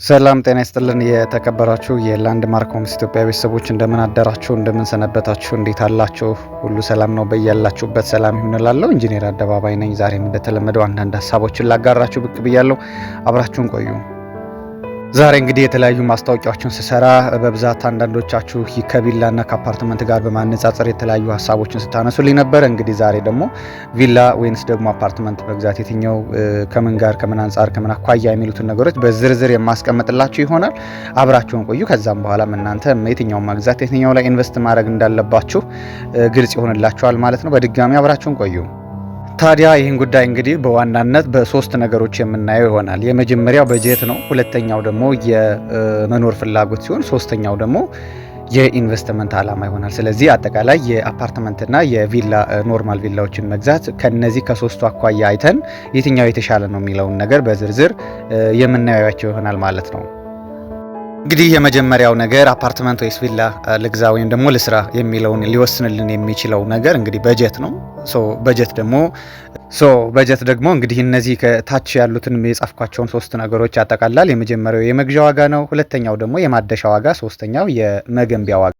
ሰላም ጤና ይስጥልን የተከበራችሁ የላንድማርክ ሆምስ ኢትዮጵያ ቤተሰቦች እንደምን አደራችሁ፣ እንደምን ሰነበታችሁ፣ እንዴት አላችሁ? ሁሉ ሰላም ነው? በያላችሁበት ሰላም ይሁን እላለሁ። ኢንጂነር አደባባይ ነኝ። ዛሬም እንደተለመደው አንዳንድ ሀሳቦችን ላጋራችሁ ብቅ ብያለሁ። አብራችሁን ቆዩ። ዛሬ እንግዲህ የተለያዩ ማስታወቂያዎችን ስሰራ በብዛት አንዳንዶቻችሁ ከቪላና ከአፓርትመንት ጋር በማነጻጸር የተለያዩ ሀሳቦችን ስታነሱልኝ ነበር። እንግዲህ ዛሬ ደግሞ ቪላ ወይንስ ደግሞ አፓርትመንት መግዛት የትኛው ከምን ጋር ከምን አንጻር ከምን አኳያ የሚሉትን ነገሮች በዝርዝር የማስቀምጥላችሁ ይሆናል። አብራችሁን ቆዩ። ከዛም በኋላ እናንተ የትኛውን መግዛት የትኛው ላይ ኢንቨስት ማድረግ እንዳለባችሁ ግልጽ ይሆንላችኋል ማለት ነው። በድጋሚ አብራችሁን ቆዩ። ታዲያ ይህን ጉዳይ እንግዲህ በዋናነት በሶስት ነገሮች የምናየው ይሆናል። የመጀመሪያው በጀት ነው። ሁለተኛው ደግሞ የመኖር ፍላጎት ሲሆን ሶስተኛው ደግሞ የኢንቨስትመንት ዓላማ ይሆናል። ስለዚህ አጠቃላይ የአፓርትመንትና የቪላ ኖርማል ቪላዎችን መግዛት ከነዚህ ከሶስቱ አኳያ አይተን የትኛው የተሻለ ነው የሚለውን ነገር በዝርዝር የምናያቸው ይሆናል ማለት ነው። እንግዲህ የመጀመሪያው ነገር አፓርትመንት ወይስ ቪላ ልግዛ ወይም ደግሞ ልስራ የሚለውን ሊወስንልን የሚችለው ነገር እንግዲህ በጀት ነው። በጀት ደግሞ እንግዲህ እነዚህ ከታች ያሉትን የጻፍኳቸውን ሶስት ነገሮች ያጠቃላል። የመጀመሪያው የመግዣ ዋጋ ነው። ሁለተኛው ደግሞ የማደሻ ዋጋ፣ ሶስተኛው የመገንቢያ ዋጋ።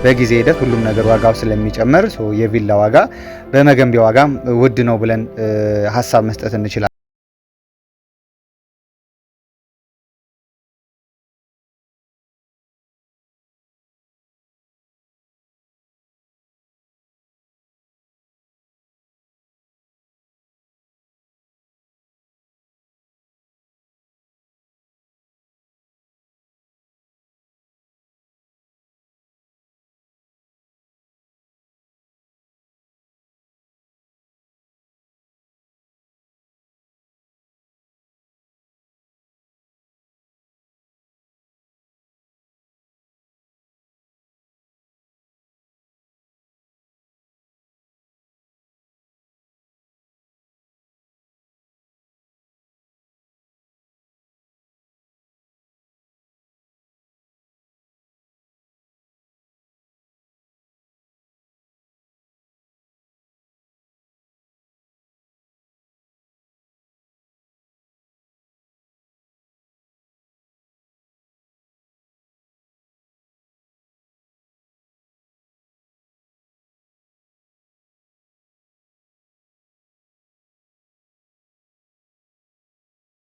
በጊዜ ሂደት ሁሉም ነገር ዋጋው ስለሚጨምር የቪላ ዋጋ በመገንቢያ ዋጋ ውድ ነው ብለን ሀሳብ መስጠት እንችላለን።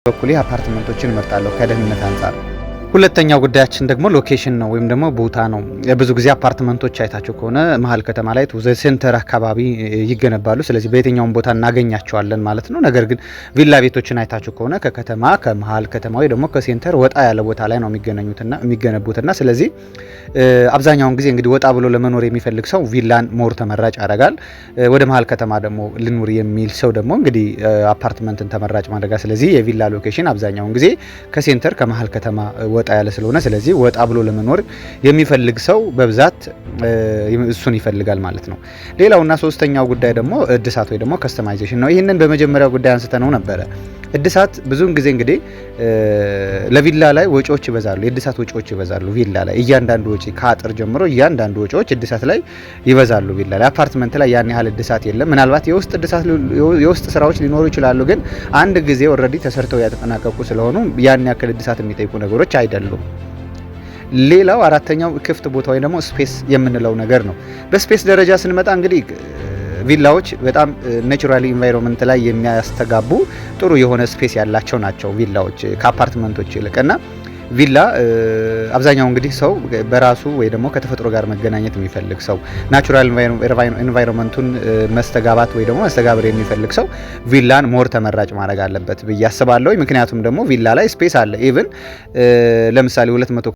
በኩል አፓርትመንቶችን እመርጣለሁ ከደህንነት አንጻር። ሁለተኛው ጉዳያችን ደግሞ ሎኬሽን ነው ወይም ደግሞ ቦታ ነው። ብዙ ጊዜ አፓርትመንቶች አይታችሁ ከሆነ መሀል ከተማ ላይ ሴንተር አካባቢ ይገነባሉ። ስለዚህ በየትኛውም ቦታ እናገኛቸዋለን ማለት ነው። ነገር ግን ቪላ ቤቶችን አይታችሁ ከሆነ ከመሀል ከተማ ወይ ደግሞ ከሴንተር ወጣ ያለ ቦታ ላይ ነው የሚገነቡትና ስለዚህ አብዛኛውን ጊዜ እንግዲህ ወጣ ብሎ ለመኖር የሚፈልግ ሰው ቪላን ሞር ተመራጭ ያደርጋል። ወደ መሀል ከተማ ደግሞ ልኑር የሚል ሰው ደግሞ እንግዲህ አፓርትመንትን ተመራጭ ማድረጋ። ስለዚህ የቪላ ሎኬሽን አብዛኛውን ጊዜ ከሴንተር ከመሀል ከተማ ወጣ ወጣ ያለ ስለሆነ ስለዚህ ወጣ ብሎ ለመኖር የሚፈልግ ሰው በብዛት እሱን ይፈልጋል ማለት ነው። ሌላውና ሶስተኛው ጉዳይ ደግሞ እድሳት ወይ ደግሞ ከስተማይዜሽን ነው። ይህንን በመጀመሪያው ጉዳይ አንስተነው ነበረ። እድሳት ብዙውን ጊዜ እንግዲህ ለቪላ ላይ ወጪዎች ይበዛሉ፣ የእድሳት ወጪዎች ይበዛሉ። ቪላ ላይ እያንዳንዱ ወጪ ከአጥር ጀምሮ እያንዳንዱ ወጪዎች እድሳት ላይ ይበዛሉ። ቪላ ላይ፣ አፓርትመንት ላይ ያን ያህል እድሳት የለም። ምናልባት የውስጥ እድሳት የውስጥ ስራዎች ሊኖሩ ይችላሉ፣ ግን አንድ ጊዜ ኦልሬዲ ተሰርተው ያተጠናቀቁ ስለሆኑ ያን ያክል እድሳት የሚጠይቁ ነገሮች አይደሉም። ሌላው አራተኛው ክፍት ቦታ ወይ ደግሞ ስፔስ የምንለው ነገር ነው። በስፔስ ደረጃ ስንመጣ እንግዲህ ቪላዎች በጣም ኔቹራሊ ኢንቫይሮንመንት ላይ የሚያስተጋቡ ጥሩ የሆነ ስፔስ ያላቸው ናቸው ቪላዎች ከአፓርትመንቶች ይልቅና ቪላ አብዛኛው እንግዲህ ሰው በራሱ ወይ ደግሞ ከተፈጥሮ ጋር መገናኘት የሚፈልግ ሰው ናቹራል ኢንቫይሮንመንቱን መስተጋባት ወይ ደግሞ መስተጋብር የሚፈልግ ሰው ቪላን ሞር ተመራጭ ማድረግ አለበት ብዬ አስባለሁ። ምክንያቱም ደግሞ ቪላ ላይ ስፔስ አለ። ኢቭን ለምሳሌ 200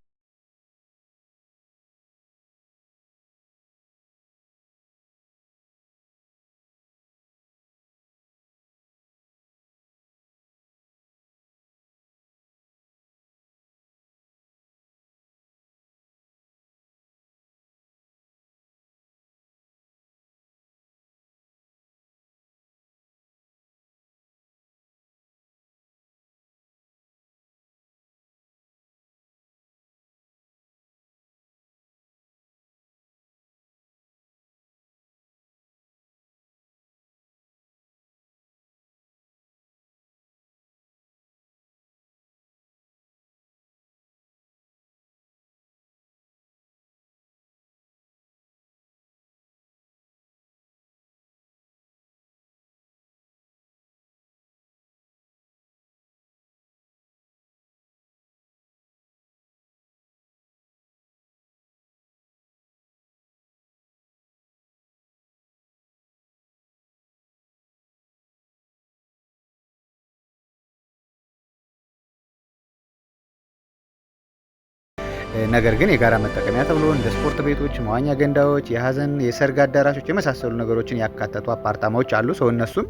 ነገር ግን የጋራ መጠቀሚያ ተብሎ እንደ ስፖርት ቤቶች፣ መዋኛ ገንዳዎች፣ የሀዘን የሰርግ አዳራሾች የመሳሰሉ ነገሮችን ያካተቱ አፓርታማዎች አሉ። ሰው እነሱም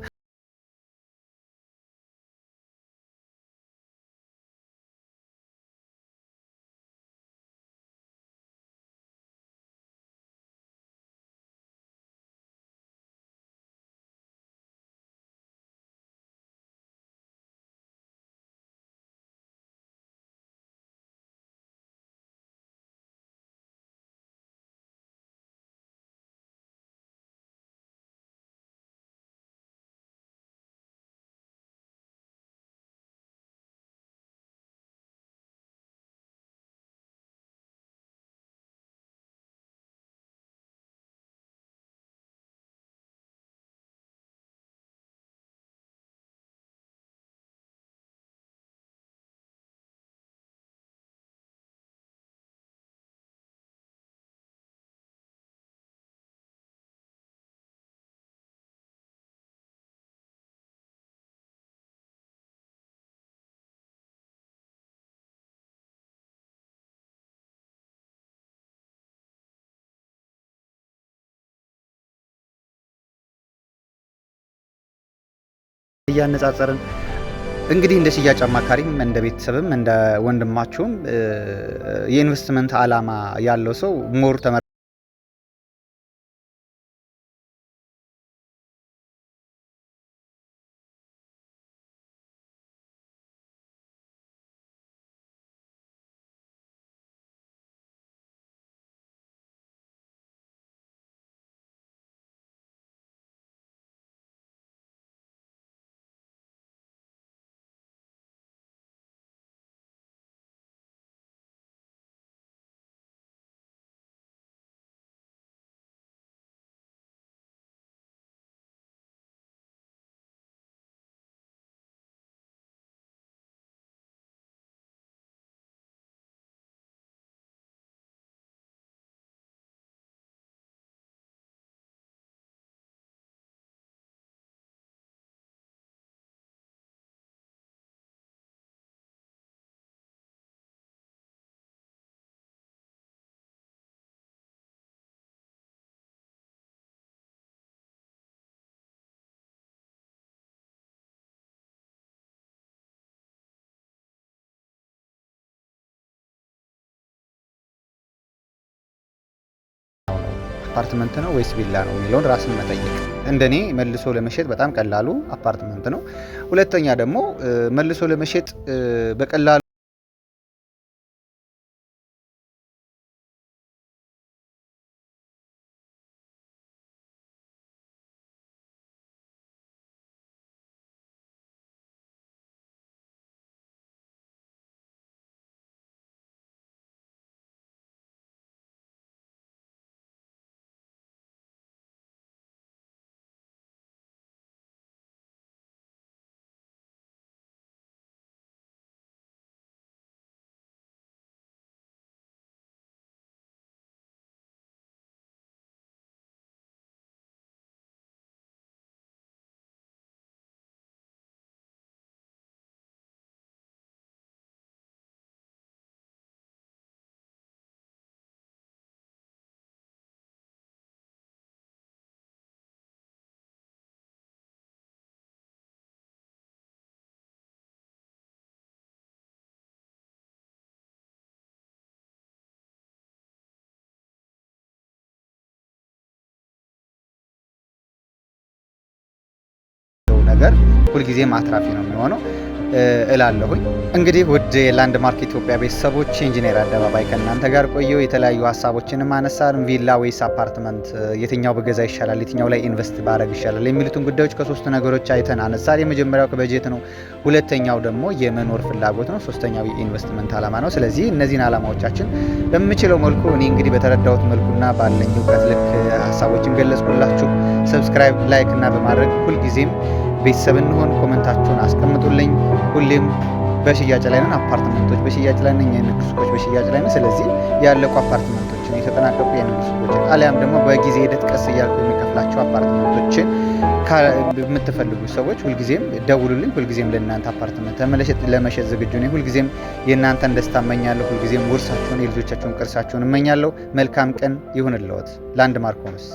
እያነጻጸርን እንግዲህ እንደ ሽያጭ አማካሪም እንደ ቤተሰብም እንደ ወንድማችሁም የኢንቨስትመንት አላማ ያለው ሰው ሞር አፓርትመንት ነው ወይስ ቪላ ነው የሚለውን ራስን መጠየቅ። እንደኔ መልሶ ለመሸጥ በጣም ቀላሉ አፓርትመንት ነው። ሁለተኛ ደግሞ መልሶ ለመሸጥ በቀላሉ ነገር ሁልጊዜም አትራፊ ነው የሚሆነው እላለሁኝ። እንግዲህ ውድ የላንድማርክ ኢትዮጵያ ቤተሰቦች ኢንጂነር አደባባይ ከእናንተ ጋር ቆየው። የተለያዩ ሀሳቦችንም አነሳን። ቪላ ወይስ አፓርትመንት፣ የትኛው በገዛ ይሻላል፣ የትኛው ላይ ኢንቨስት ባረግ ይሻላል የሚሉትን ጉዳዮች ከሶስት ነገሮች አይተን አነሳን። የመጀመሪያው በጀት ነው፣ ሁለተኛው ደግሞ የመኖር ፍላጎት ነው፣ ሶስተኛው የኢንቨስትመንት ዓላማ ነው። ስለዚህ እነዚህን ዓላማዎቻችን በምችለው መልኩ እኔ እንግዲህ በተረዳሁት መልኩና ባለኝ እውቀት ልክ ሀሳቦችን ገለጽኩላችሁ። ሰብስክራይብ፣ ላይክ እና በማድረግ ሁልጊዜም ቤተሰብ እንሆን። ኮመንታችሁን አስቀምጡልኝ። ሁሌም በሽያጭ ላይ ነን፣ አፓርትመንቶች በሽያጭ ላይ ነን፣ የንግድ ሱቆች በሽያጭ ላይ ነን። ስለዚህ ያለቁ አፓርትመንቶችን፣ የተጠናቀቁ የንግድ ሱቆችን አሊያም ደግሞ በጊዜ ሂደት ቀስ እያልኩ የሚከፍላቸው አፓርትመንቶችን የምትፈልጉ ሰዎች ሁልጊዜም ደውሉልኝ። ሁልጊዜም ለእናንተ አፓርትመንት ለመሸጥ ዝግጁ ነኝ። ሁልጊዜም የእናንተን ደስታ እመኛለሁ። ሁልጊዜም ውርሳችሁን፣ የልጆቻችሁን ቅርሳችሁን እመኛለሁ። መልካም ቀን ይሁንልዎት። ላንድማርክ ሆምስ